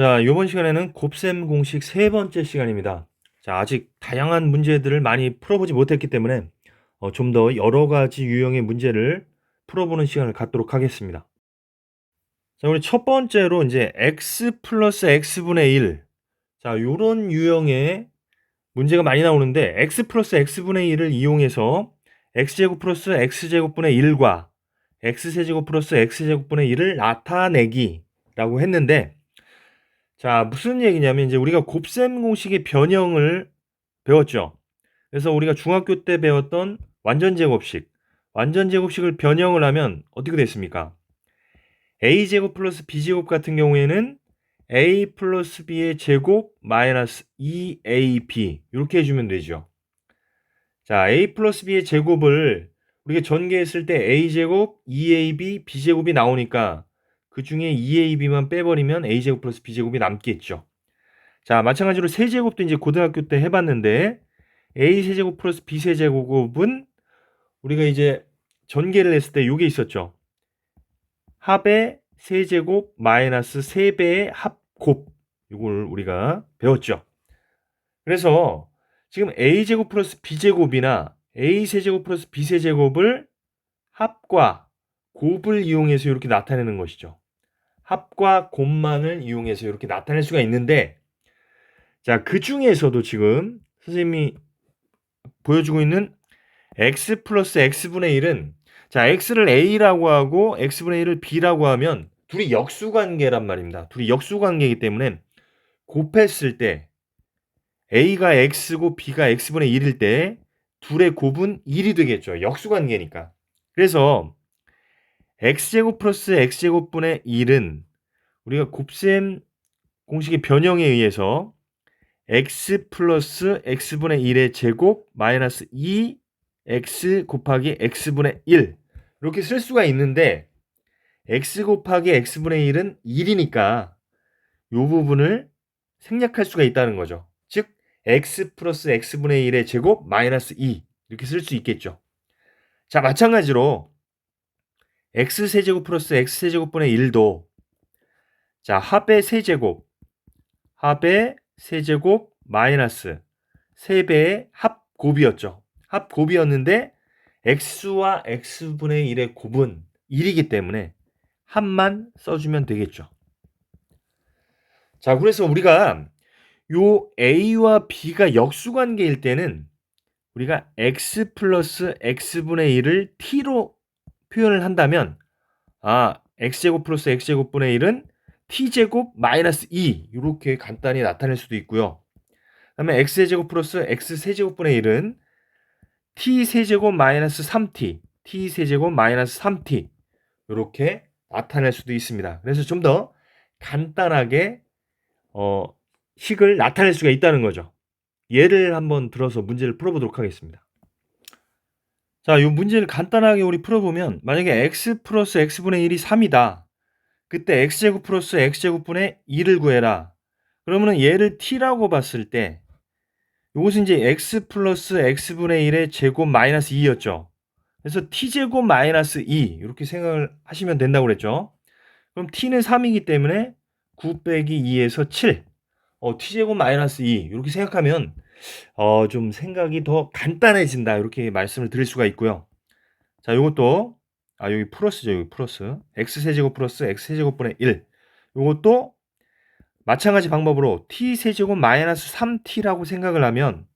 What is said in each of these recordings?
자, 요번 시간에는 곱셈 공식 세 번째 시간입니다. 자, 아직 다양한 문제들을 많이 풀어보지 못했기 때문에 좀 더 여러 가지 유형의 문제를 풀어보는 시간을 갖도록 하겠습니다. 자, 우리 첫 번째로 이제 x 플러스 x분의 1. 자, 요런 유형의 문제가 많이 나오는데 x 플러스 x분의 1을 이용해서 x제곱 플러스 x제곱분의 1과 x세제곱 플러스 x제곱분의 1을 나타내기라고 했는데, 자, 무슨 얘기냐면 이제 우리가 곱셈 공식의 변형을 배웠죠. 그래서 우리가 중학교 때 배웠던 완전제곱식을 변형을 하면 어떻게 됐습니까? a제곱 플러스 b제곱 같은 경우에는 a 플러스 b의 제곱 마이너스 2ab 이렇게 해주면 되죠. 자, a 플러스 b의 제곱을 우리가 전개했을 때 a제곱, 2ab, b제곱이 나오니까 그 중에 2ab만 빼버리면 a제곱 플러스 b제곱이 남겠죠. 자, 마찬가지로 세제곱도 이제 고등학교 때 해봤는데 a 세제곱 플러스 b 세제곱은 우리가 이제 전개를 했을 때 요게 있었죠. 합의 세제곱 마이너스 3배의 합곱, 이걸 우리가 배웠죠. 그래서 지금 a제곱 플러스 b제곱이나 a 세제곱 플러스 b 세제곱을 합과 곱을 이용해서 이렇게 나타내는 것이죠. 합과 곱만을 이용해서 이렇게 나타낼 수가 있는데, 자, 그 중에서도 지금 선생님이 보여주고 있는 x 플러스 x분의 1은, 자, x를 a라고 하고 x분의 1을 b라고 하면 둘이 역수관계란 말입니다. 둘이 역수관계이기 때문에 곱했을 때 a가 x고 b가 x분의 1일 때 둘의 곱은 1이 되겠죠. 역수관계니까. 그래서 x제곱 플러스 x제곱분의 1은 우리가 곱셈 공식의 변형에 의해서 x 플러스 x분의 1의 제곱 마이너스 2x 곱하기 x분의 1 이렇게 쓸 수가 있는데, x 곱하기 x분의 1은 1이니까 이 부분을 생략할 수가 있다는 거죠. 즉 x 플러스 x분의 1의 제곱 마이너스 2 이렇게 쓸 수 있겠죠. 자, 마찬가지로 x세제곱 플러스 x세제곱분의 1도, 자, 합의 세제곱 마이너스 3배의 합곱이었죠. 합곱이었는데 x와 x분의 1의 곱은 1이기 때문에 합만 써주면 되겠죠. 자, 그래서 우리가 요 a와 b가 역수관계일 때는 우리가 x 플러스 x분의 1을 t로 표현을 한다면, x제곱 플러스 x제곱분의 1은 t제곱 마이너스 2 이렇게 간단히 나타낼 수도 있고요. 그다음에 x제곱 플러스 x세제곱분의 1은 t세제곱 마이너스 3t, t세제곱 마이너스 3t 이렇게 나타낼 수도 있습니다. 그래서 좀 더 간단하게 식을 나타낼 수가 있다는 거죠. 예를 한번 들어서 문제를 풀어보도록 하겠습니다. 자, 이 문제를 간단하게 우리 풀어보면, 만약에 x 플러스 x분의 1이 3이다. 그때 x제곱 플러스 x제곱분의 2를 구해라. 그러면 얘를 t라고 봤을 때 이것은 이제 x 플러스 x분의 1의 제곱 마이너스 2였죠. 그래서 t제곱 마이너스 2 이렇게 생각을 하시면 된다고 그랬죠. 그럼 t는 3이기 때문에 9 빼기 2에서 7. t제곱 마이너스 2 이렇게 생각하면 좀 생각이 더 간단해진다 이렇게 말씀을 드릴 수가 있고요. 자, 요것도 여기 플러스죠. 여기 플러스 x세제곱 플러스 x세제곱분의 1, 요것도 마찬가지 방법으로 t세제곱 마이너스 3t라고 생각을 하면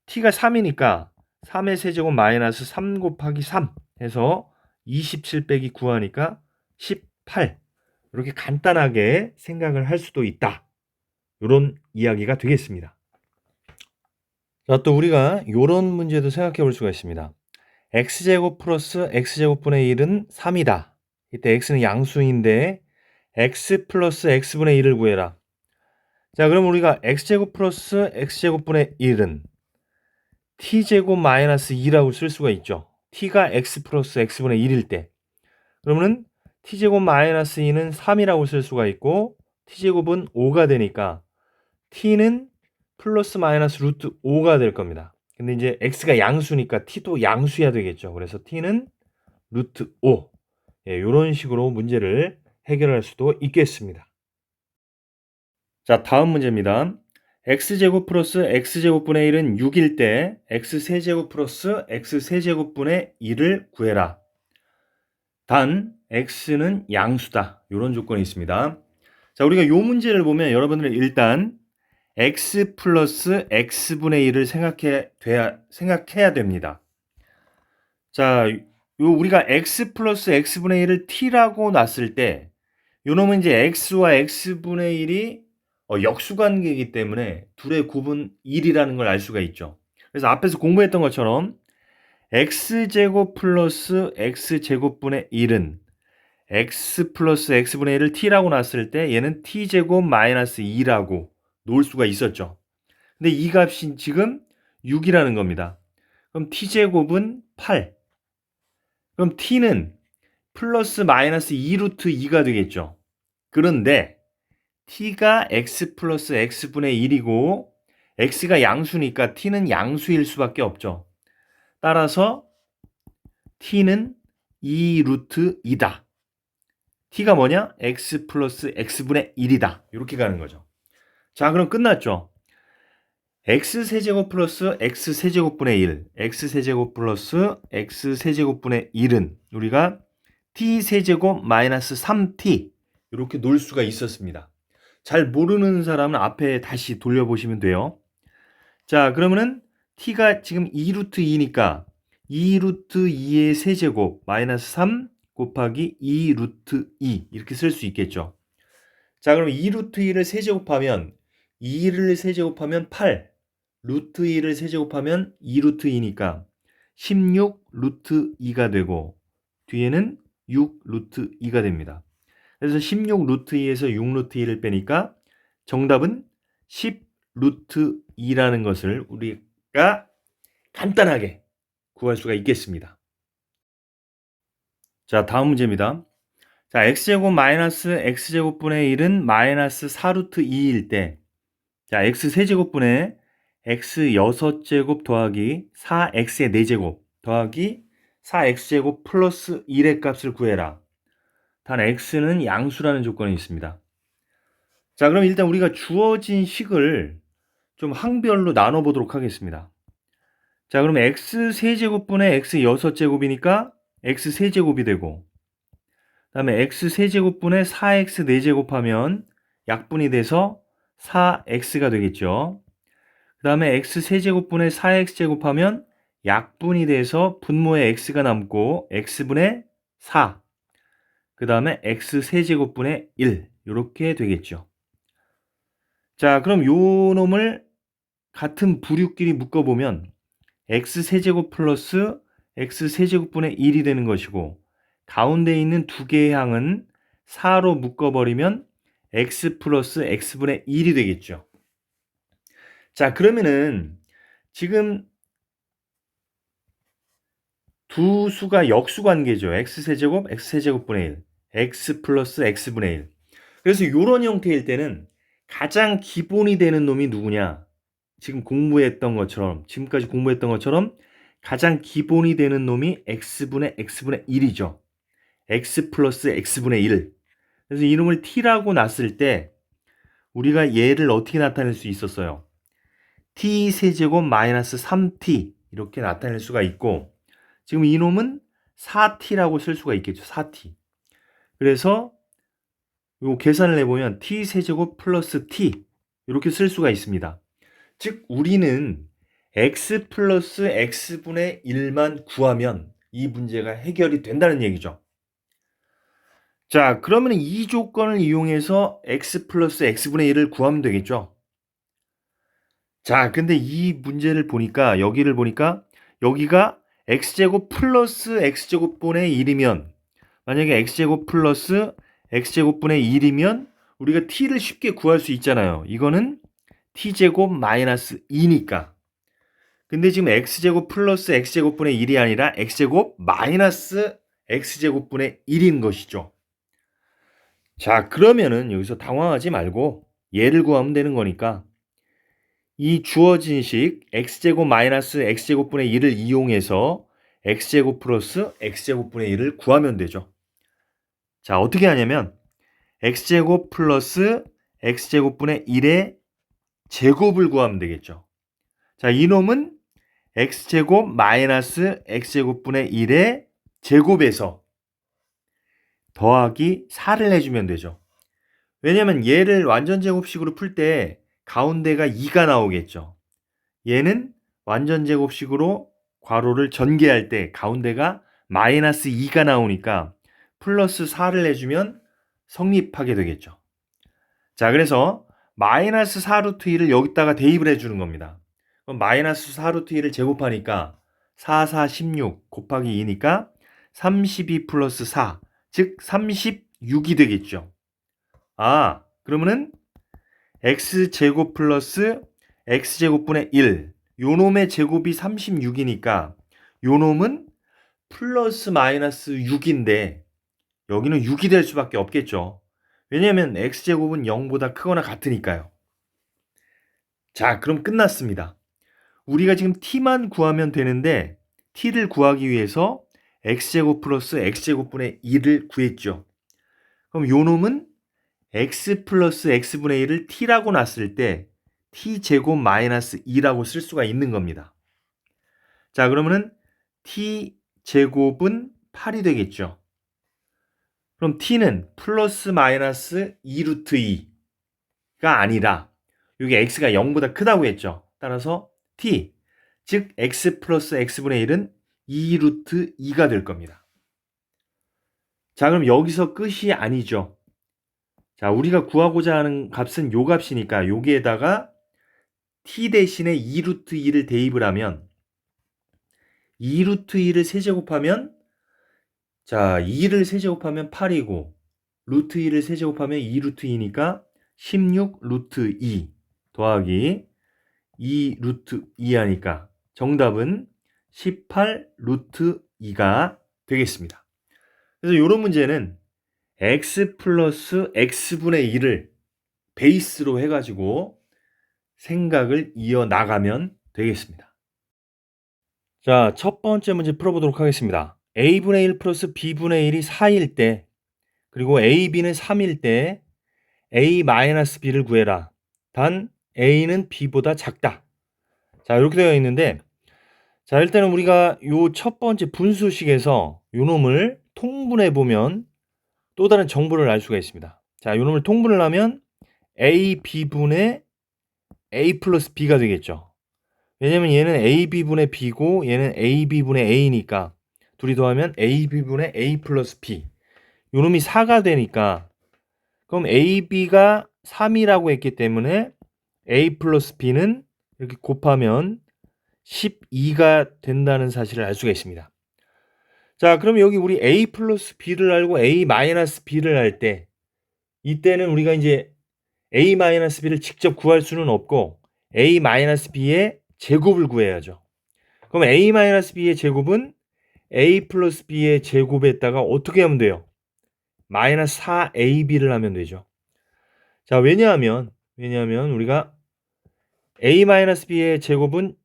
t가 3이니까 3의 세제곱 마이너스 3 곱하기 3 해서 27 빼기 9 하니까 18 이렇게 간단하게 생각을 할 수도 있다. 이런 이야기가 되겠습니다. 자, 또 우리가 이런 문제도 생각해 볼 수가 있습니다. x제곱 플러스 x제곱분의 1은 3이다. 이때 x는 양수인데 x 플러스 x분의 1을 구해라. 자, 그럼 우리가 x제곱 플러스 x제곱분의 1은 t제곱 마이너스 2라고 쓸 수가 있죠. t가 x 플러스 x분의 1일 때. 그러면은 t제곱 마이너스 2는 3이라고 쓸 수가 있고 t제곱은 5가 되니까 t는 플러스 마이너스 루트 5가 될 겁니다. 근데 이제 x가 양수니까 t도 양수야 되겠죠. 그래서 t는 루트 5. 이런 식으로 문제를 해결할 수도 있겠습니다. 자, 다음 문제입니다. x제곱 플러스 x제곱분의 1은 6일 때 x세제곱 플러스 x세제곱분의 1을 구해라. 단 x는 양수다. 이런 조건이 있습니다. 자, 우리가 이 문제를 보면 여러분들 일단 x 플러스 x분의 1을 생각해야 됩니다. 자, 우리가 x 플러스 x분의 1을 t라고 놨을 때 요놈은 이제 x와 x분의 1이 역수관계이기 때문에 둘의 곱은 1이라는 걸 알 수가 있죠. 그래서 앞에서 공부했던 것처럼 x제곱 플러스 x제곱분의 1은 x 플러스 x분의 1을 t라고 놨을 때 얘는 t제곱 마이너스 2라고 놓을 수가 있었죠. 근데 이 값이 지금 6이라는 겁니다. 그럼 t제곱은 8. 그럼 t는 플러스 마이너스 2 루트 2가 되겠죠. 그런데 t가 x 플러스 x분의 1이고 x가 양수니까 t는 양수일 수밖에 없죠. 따라서 t는 2 루트 2다. t가 뭐냐? x 플러스 x분의 1이다. 이렇게 가는 거죠. 자, 그럼 끝났죠. x세제곱 플러스 x세제곱분의 1, x세제곱 플러스 x세제곱분의 1은 우리가 t세제곱 마이너스 3t 이렇게 놓을 수가 있었습니다. 잘 모르는 사람은 앞에 다시 돌려보시면 돼요. 자, 그러면은 t가 지금 2루트 2니까 2루트 2의 세제곱 마이너스 3 곱하기 2루트 2 이렇게 쓸 수 있겠죠. 자, 그럼 2루트 2를 세제곱하면 2를 세제곱하면 8, 루트 2를 세제곱하면 2루트 2니까 16 루트 2가 되고 뒤에는 6 루트 2가 됩니다. 그래서 16 루트 2에서 6 루트 2를 빼니까 정답은 10 루트 2라는 것을 우리가 간단하게 구할 수가 있겠습니다. 자, 다음 문제입니다. 자, x제곱 마이너스 x제곱분의 1은 마이너스 4 루트 2일 때 자, x세제곱분의 x 6제곱 더하기 4x의 4제곱 더하기 4x제곱 플러스 1의 값을 구해라. 단 x는 양수라는 조건이 있습니다. 자, 그럼 일단 우리가 주어진 식을 좀 항별로 나눠보도록 하겠습니다. 자, 그럼 x세제곱분의 x 6제곱이니까 x세제곱이 되고 그 다음에 x세제곱분의 4x 4제곱 하면 약분이 돼서 4x가 되겠죠. 그 다음에 x세제곱분의 4x제곱 하면 약분이 돼서 분모에 x가 남고 x분의 4. 그 다음에 x세제곱분의 1 이렇게 되겠죠. 자, 그럼 요 놈을 같은 부류끼리 묶어보면 x세제곱 플러스 x세제곱분의 1이 되는 것이고 가운데 있는 두 개의 항은 4로 묶어버리면 x 플러스 x분의 1이 되겠죠. 자, 그러면은 지금 두 수가 역수관계죠. x세제곱, x세제곱분의 1, x 플러스 x분의 1. 그래서 이런 형태일 때는 가장 기본이 되는 놈이 누구냐? 지금까지 공부했던 것처럼 가장 기본이 되는 놈이 x분의 x분의 1이죠. x 플러스 x분의 1. 그래서 이놈을 t라고 놨을 때 우리가 얘를 어떻게 나타낼 수 있었어요? t 세제곱 마이너스 3t 이렇게 나타낼 수가 있고 지금 이놈은 4t라고 쓸 수가 있겠죠. 4t. 그래서 요 계산을 해보면 t 세제곱 플러스 t 이렇게 쓸 수가 있습니다. 즉 우리는 x 플러스 x분의 1만 구하면 이 문제가 해결이 된다는 얘기죠. 자, 그러면 이 조건을 이용해서 x 플러스 x분의 1을 구하면 되겠죠. 자, 근데 이 문제를 보니까 여기를 보니까 여기가 x제곱 플러스 x제곱분의 1이면 만약에 x제곱 플러스 x제곱분의 1이면 우리가 t를 쉽게 구할 수 있잖아요. 이거는 t제곱 마이너스 2니까. 근데 지금 x제곱 플러스 x제곱분의 1이 아니라 x제곱 마이너스 x제곱분의 1인 것이죠. 자, 그러면은 여기서 당황하지 말고 얘를 구하면 되는 거니까 이 주어진 식 x제곱 마이너스 x제곱분의 1을 이용해서 x제곱 플러스 x제곱분의 1을 구하면 되죠. 자, 어떻게 하냐면 x제곱 플러스 x제곱분의 1의 제곱을 구하면 되겠죠. 자, 이놈은 x제곱 마이너스 x제곱분의 1의 제곱에서 더하기 4를 해주면 되죠. 왜냐면 얘를 완전제곱식으로 풀 때 가운데가 2가 나오겠죠. 얘는 완전제곱식으로 괄호를 전개할 때 가운데가 마이너스 2가 나오니까 플러스 4를 해주면 성립하게 되겠죠. 자, 그래서 마이너스 4루트 2를 여기다가 대입을 해주는 겁니다. 그럼 마이너스 4루트 2를 제곱하니까 4, 4, 16 곱하기 2니까 32 플러스 4, 즉 36이 되겠죠. 아, 그러면은 x제곱 플러스 x제곱분의 1, 요놈의 제곱이 36이니까 요놈은 플러스 마이너스 6인데 여기는 6이 될 수밖에 없겠죠. 왜냐하면 x제곱은 0보다 크거나 같으니까요. 자, 그럼 끝났습니다. 우리가 지금 t만 구하면 되는데 t를 구하기 위해서 x제곱 플러스 x제곱분의 2를 구했죠. 그럼 요놈은 x 플러스 x분의 1을 t라고 놨을 때 t제곱 마이너스 2라고 쓸 수가 있는 겁니다. 자, 그러면은 t제곱은 8이 되겠죠. 그럼 t는 플러스 마이너스 2루트 2가 아니라 여기 x가 0보다 크다고 했죠. 따라서 t, 즉 x 플러스 x분의 1은 2루트 2가 될 겁니다. 자, 그럼 여기서 끝이 아니죠. 자, 우리가 구하고자 하는 값은 요 값이니까 여기에다가 t 대신에 2루트 2를 대입을 하면 2루트 2를 세제곱하면 자, 2를 세제곱하면 8이고 루트 2를 세제곱하면 2루트 2니까 16 루트 2 더하기 2 루트 2 하니까 정답은 18 루트 2가 되겠습니다. 그래서 이런 문제는 x 플러스 x분의 1을 베이스로 해가지고 생각을 이어나가면 되겠습니다. 자, 첫 번째 문제 풀어보도록 하겠습니다. a분의 1 플러스 b분의 1이 4일 때 그리고 ab는 3일 때 a-b를 구해라. 단 a는 b보다 작다. 자, 이렇게 되어 있는데 자, 일단은 우리가 요 첫 번째 분수식에서 요 놈을 통분해 보면 또 다른 정보를 알 수가 있습니다. 자, 요 놈을 통분을 하면 a, b분의 a 플러스 b가 되겠죠. 왜냐면 얘는 ab분의 b고 얘는 ab분의 a니까 둘이 더하면 ab분의 a 플러스 b. 요 놈이 4가 되니까 그럼 ab가 3이라고 했기 때문에 a 플러스 b는 이렇게 곱하면 12가 된다는 사실을 알 수가 있습니다. 자, 그럼 여기 우리 a 플러스 b를 알고 a 마이너스 b를 할 때 이때는 우리가 이제 a 마이너스 b를 직접 구할 수는 없고 a 마이너스 b의 제곱을 구해야죠. 그럼 a 마이너스 b의 제곱은 a 플러스 b의 제곱에다가 어떻게 하면 돼요? 마이너스 4ab를 하면 되죠. 자, 왜냐하면 우리가 a 마이너스 b의 제곱은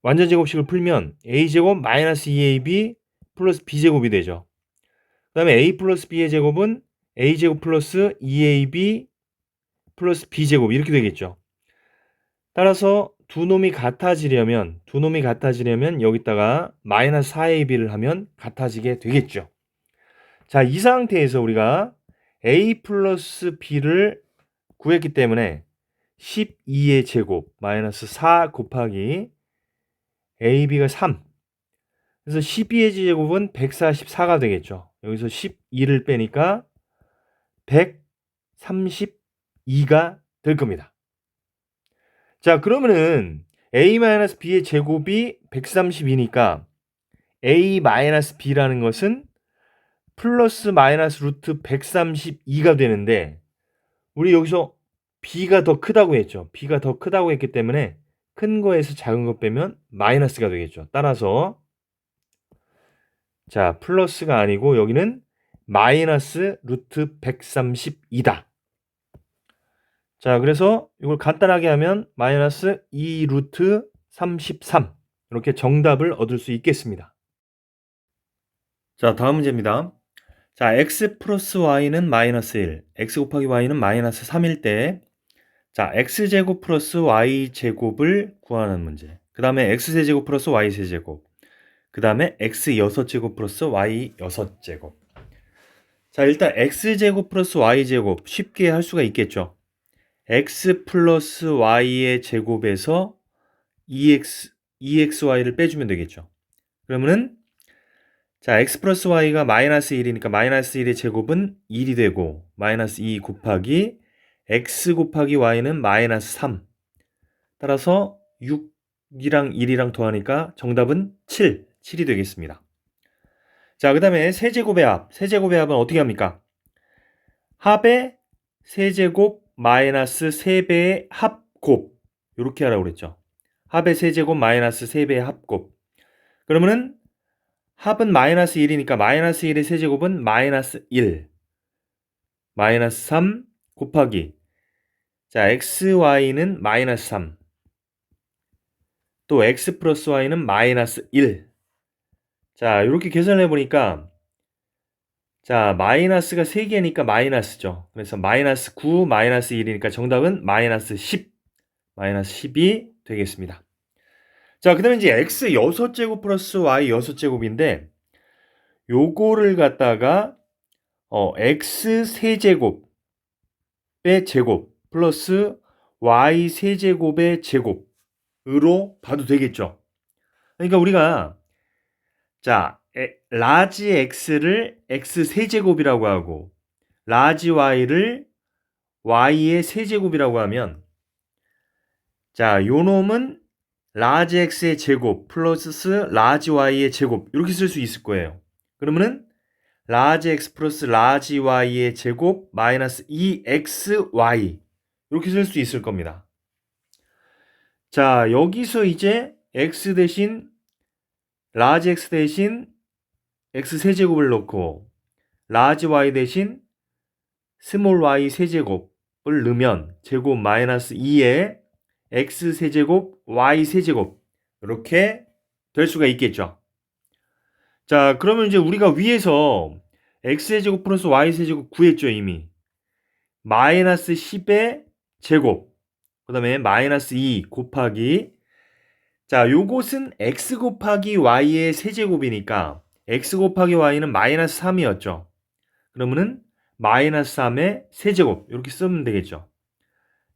완전 제곱식을 풀면 a제곱 마이너스 2ab 플러스 b제곱이 되죠. 그 다음에 a 플러스 b의 제곱은 a제곱 플러스 2ab 플러스 b제곱 이렇게 되겠죠. 따라서 두 놈이 같아지려면 여기다가 마이너스 4ab를 하면 같아지게 되겠죠. 자, 이 상태에서 우리가 a 플러스 b를 구했기 때문에 12의 제곱 마이너스 4 곱하기 ab가 3. 그래서 12의 제곱은 144가 되겠죠. 여기서 12를 빼니까 132가 될 겁니다. 자, 그러면은 a-b의 제곱이 132니까 a-b라는 것은 플러스 마이너스 루트 132가 되는데 우리 여기서 b가 더 크다고 했죠. b가 더 크다고 했기 때문에 큰 거에서 작은 거 빼면 마이너스가 되겠죠. 따라서 자, 플러스가 아니고 여기는 마이너스 루트 132다. 자, 그래서 이걸 간단하게 하면 마이너스 2 루트 33 이렇게 정답을 얻을 수 있겠습니다. 자, 다음 문제입니다. 자, x 플러스 y는 마이너스 1, x 곱하기 y는 마이너스 3일 때, 자, x제곱 플러스 y제곱을 구하는 문제. 그 다음에 x세제곱 플러스 y세제곱. 그 다음에 x 6제곱 플러스 y 6제곱. 자, 일단 x제곱 플러스 y제곱 쉽게 할 수가 있겠죠. x 플러스 y의 제곱에서 2xy를 빼주면 되겠죠. 그러면은 자, x 플러스 y가 마이너스 1이니까 마이너스 1의 제곱은 1이 되고 마이너스 2 곱하기 x 곱하기 y는 마이너스 3. 따라서 6이랑 1이랑 더하니까 정답은 7이 되겠습니다. 자, 그 다음에 세제곱의 합. 세제곱의 합은 어떻게 합니까? 합의 세제곱 마이너스 3배의 합곱. 이렇게 하라고 그랬죠. 합의 세제곱 마이너스 3배의 합곱. 그러면은 합은 마이너스 1이니까 마이너스 1의 세제곱은 마이너스 1. 마이너스 3 곱하기. 자, xy는 마이너스 3. 또 x 플러스 y는 마이너스 1. 자, 이렇게 계산을 해보니까 자, 마이너스가 3개니까 마이너스죠. 그래서 마이너스 9, 마이너스 1이니까 정답은 마이너스 10. 마이너스 10이 되겠습니다. 자, 그 다음에 이제 x 6제곱 플러스 y 6제곱인데 요거를 갖다가 x 세제곱의 제곱 플러스 y 세제곱의 제곱으로 봐도 되겠죠. 그러니까 우리가 자, 라지 x를 x 세제곱이라고 하고 라지 y를 y의 세제곱이라고 하면 자, 요 놈은 라지 x의 제곱 플러스 라지 y의 제곱 이렇게 쓸 수 있을 거예요. 그러면은 라지 x 플러스 라지 y의 제곱 마이너스 2xy 이렇게 쓸 수 있을 겁니다. 자, 여기서 이제 x 대신 라지 x 대신 x 세제곱을 넣고 라지 y 대신 스몰 y 세제곱을 넣으면 제곱 마이너스 2에 x 세제곱 y 세제곱 이렇게 될 수가 있겠죠. 자, 그러면 이제 우리가 위에서 x세제곱 플러스 y세제곱 구했죠, 이미. 마이너스 10의 제곱, 그 다음에 마이너스 2 곱하기, 자, 요것은 x 곱하기 y의 세제곱이니까 x 곱하기 y는 마이너스 3이었죠. 그러면은 마이너스 3의 세제곱 이렇게 쓰면 되겠죠.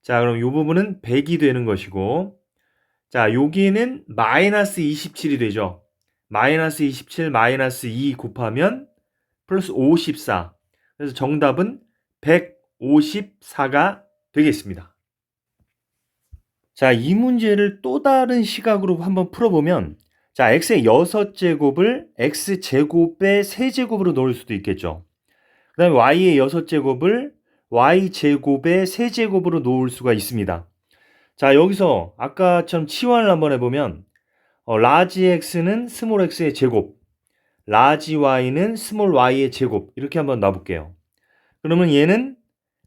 자, 그럼 요 부분은 100이 되는 것이고, 자, 여기는 마이너스 27이 되죠. 마이너스 27 마이너스 2 곱하면 플러스 54. 그래서 정답은 154가 되겠습니다. 자, 이 문제를 또 다른 시각으로 한번 풀어보면 자, x의 6제곱을 x제곱의 세제곱으로 넣을 수도 있겠죠. 그 다음에 y의 6제곱을 y제곱의 세제곱으로 놓을 수가 있습니다. 자, 여기서 아까처럼 치환을 한번 해보면 라지 x는 스몰 x의 제곱, 라지 y는 스몰 y의 제곱 이렇게 한번 놔볼게요. 그러면 얘는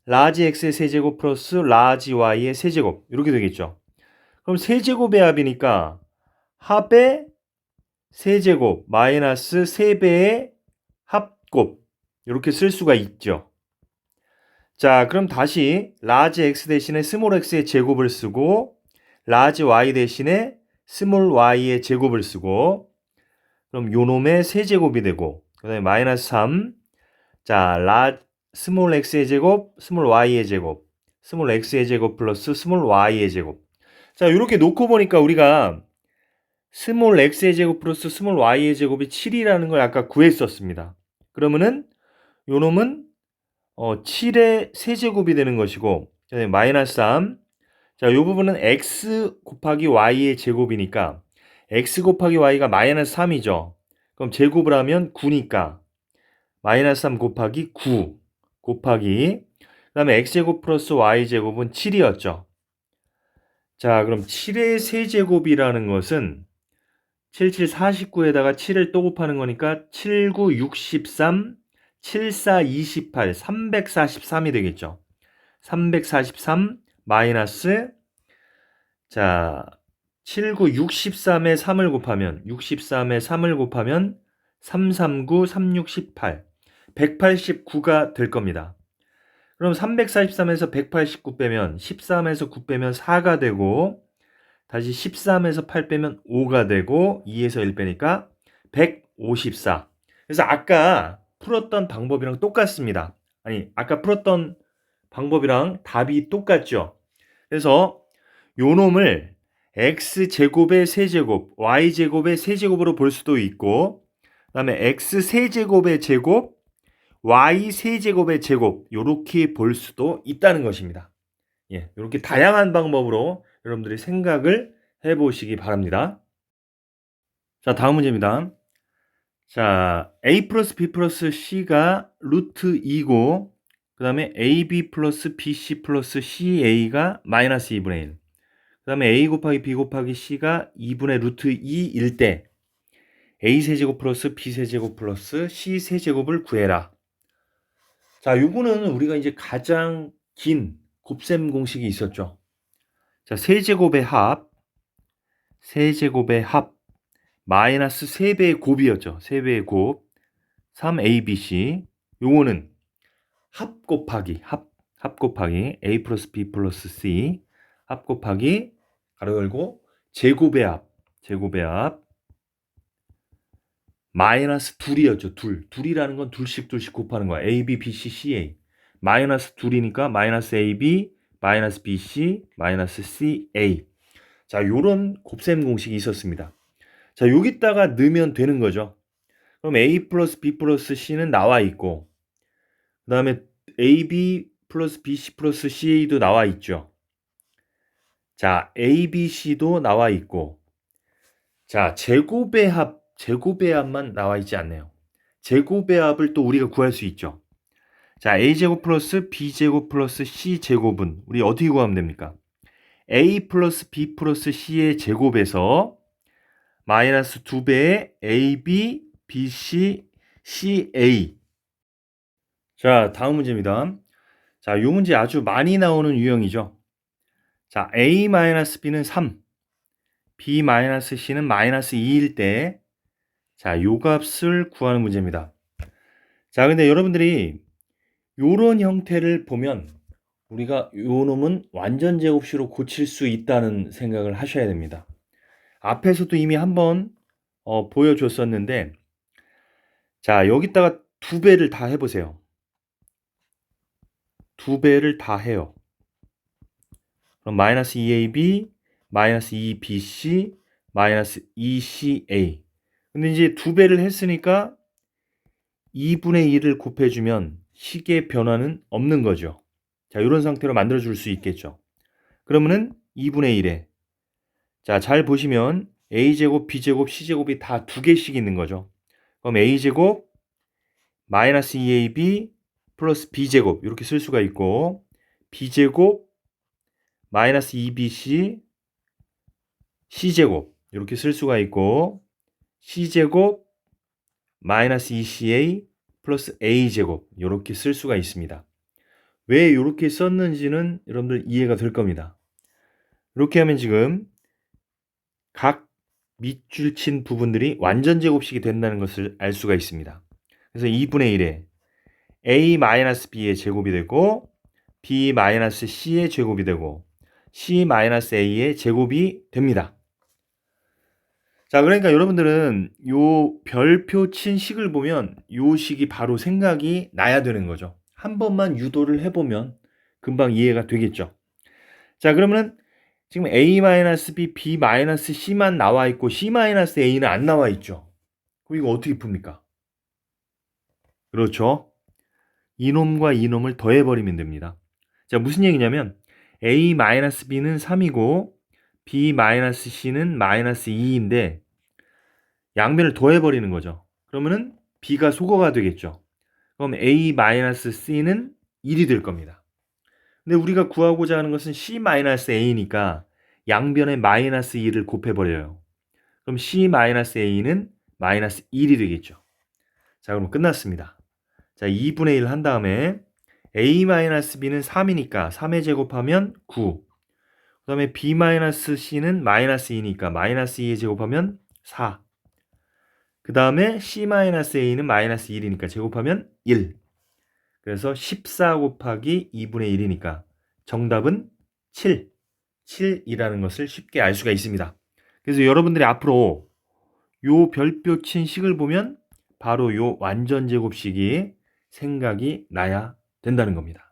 라지 x의 세제곱 플러스 라지 y의 세제곱 이렇게 되겠죠. 그럼 세제곱의 합이니까 합의 세제곱 마이너스 3배의 합곱 이렇게 쓸 수가 있죠. 자, 그럼 다시 라지 x 대신에 스몰 x의 제곱을 쓰고 라지 y 대신에 스몰 y의 제곱을 쓰고 그럼 요놈의 세제곱이 되고 그 다음에 마이너스 3 자, 스몰 x의 제곱, 스몰 y의 제곱 스몰 x의 제곱 플러스 스몰 y의 제곱 자, 이렇게 놓고 보니까 우리가 스몰 x의 제곱 플러스 스몰 y의 제곱이 7이라는 걸 아까 구했었습니다. 그러면은 요놈은 7의 세제곱이 되는 것이고 마이너스 3 자, 요 부분은 x 곱하기 y의 제곱이니까 x 곱하기 y가 마이너스 3이죠. 그럼 제곱을 하면 9니까 마이너스 3 곱하기 9 곱하기 그 다음에 x제곱 플러스 y제곱은 7이었죠. 자, 그럼 7의 세제곱이라는 것은 77, 49에다가 7을 또 곱하는 거니까 7, 9, 63, 7, 4, 28, 343이 되겠죠. 343 마이너스 자, 7, 9, 63에 3을 곱하면 63에 3을 곱하면 339, 36, 18 189가 될 겁니다. 그럼 343에서 189 빼면 13에서 9 빼면 4가 되고 다시 13에서 8 빼면 5가 되고 2에서 1 빼니까 154. 그래서 아까 풀었던 방법이랑 똑같습니다. 아니, 아까 풀었던 방법이랑 답이 똑같죠. 그래서 요 놈을 x제곱의 세제곱, y제곱의 세제곱으로 볼 수도 있고 그다음에 x세제곱의 제곱, y세제곱의 제곱 요렇게 볼 수도 있다는 것입니다. 예, 이렇게 다양한 방법으로 여러분들이 생각을 해보시기 바랍니다. 자, 다음 문제입니다. 자, a 플러스 b 플러스 c가 루트 2고 그 다음에 ab 플러스 bc 플러스 ca가 마이너스 2분의 1. 그 다음에 a 곱하기 b 곱하기 c가 2분의 루트 2일 때 a 세제곱 플러스 b 세제곱 플러스 c 세제곱을 구해라. 자, 요거는 우리가 이제 가장 긴 곱셈 공식이 있었죠. 자, 세제곱의 합 마이너스 3배의 곱이었죠. 3배의 곱 3abc 요거는 합 곱하기 a 플러스 b 플러스 c 합 곱하기 가로 열고 제곱의 합 마이너스 둘이었죠. 둘이라는 건 둘씩 곱하는 거야. a, b, b, c, ca 마이너스 둘이니까 마이너스 ab 마이너스 bc 마이너스 ca. 자, 요런 곱셈 공식이 있었습니다. 자, 여기다가 넣으면 되는 거죠. 그럼 a 플러스 b 플러스 c는 나와 있고 그 다음에 ab 플러스 bc 플러스 ca도 나와 있죠. 자, abc도 나와 있고 자, 제곱의 합만 나와 있지 않네요. 제곱의 합을 또 우리가 구할 수 있죠. 자, a제곱 플러스 b제곱 플러스 c제곱은 우리 어떻게 구하면 됩니까? a 플러스 b 플러스 c의 제곱에서 마이너스 2배의 ab, bc, ca. 자, 다음 문제입니다. 자, 이 문제 아주 많이 나오는 유형이죠. 자, a-b는 3, b-c는 마이너스 2일 때 자, 요 값을 구하는 문제입니다. 자, 근데 여러분들이 요런 형태를 보면 우리가 요 놈은 완전 제곱식으로 고칠 수 있다는 생각을 하셔야 됩니다. 앞에서도 이미 한번 보여줬었는데 자, 여기다가 2배를 다 해보세요. 2배를 다 해요. 그럼 마이너스 2ab, 마이너스 2bc, 마이너스 2ca. 근데 이제 2배를 했으니까 2분의 1을 곱해주면 식의 변화는 없는 거죠. 자, 이런 상태로 만들어줄 수 있겠죠. 그러면은 2분의 1에 자, 잘 보시면 a제곱, b제곱, c제곱이 다 2개씩 있는 거죠. 그럼 a제곱 마이너스 2ab 플러스 b제곱 이렇게 쓸 수가 있고 b제곱 마이너스 2bc c제곱 이렇게 쓸 수가 있고 c제곱 마이너스 2ca 플러스 a제곱 이렇게 쓸 수가 있습니다. 왜 이렇게 썼는지는 여러분들 이해가 될 겁니다. 이렇게 하면 지금 각 밑줄 친 부분들이 완전 제곱식이 된다는 것을 알 수가 있습니다. 그래서 2분의 1에 a-b의 제곱이 되고 b-c의 제곱이 되고 c-a의 제곱이 됩니다. 자, 그러니까 여러분들은 요 별표 친 식을 보면 요 식이 바로 생각이 나야 되는 거죠. 한 번만 유도를 해보면 금방 이해가 되겠죠. 자, 그러면은 지금 a-b, b-c만 나와 있고 c-a는 안 나와 있죠. 그럼 이거 어떻게 풉니까? 그렇죠. 이놈과 이놈을 더해버리면 됩니다. 자, 무슨 얘기냐면 a-b는 3이고 b-c는 마이너스 2인데 양변을 더해버리는 거죠. 그러면은 b가 소거가 되겠죠. 그럼 a-c는 1이 될 겁니다. 근데 우리가 구하고자 하는 것은 c-a니까 양변에 마이너스 2를 곱해버려요. 그럼 c-a는 마이너스 1이 되겠죠. 자, 그럼 끝났습니다. 자, 2분의 1 한 다음에 a-b는 3이니까 3에 제곱하면 9. 그 다음에 b-c는 마이너스 2니까 마이너스 2에 제곱하면 4. 그 다음에 C-A는 마이너스 1이니까 제곱하면 1. 그래서 14 곱하기 2분의 1이니까 정답은 7. 7이라는 것을 쉽게 알 수가 있습니다. 그래서 여러분들이 앞으로 요 별표 친 식을 보면 바로 요 완전제곱식이 생각이 나야 된다는 겁니다.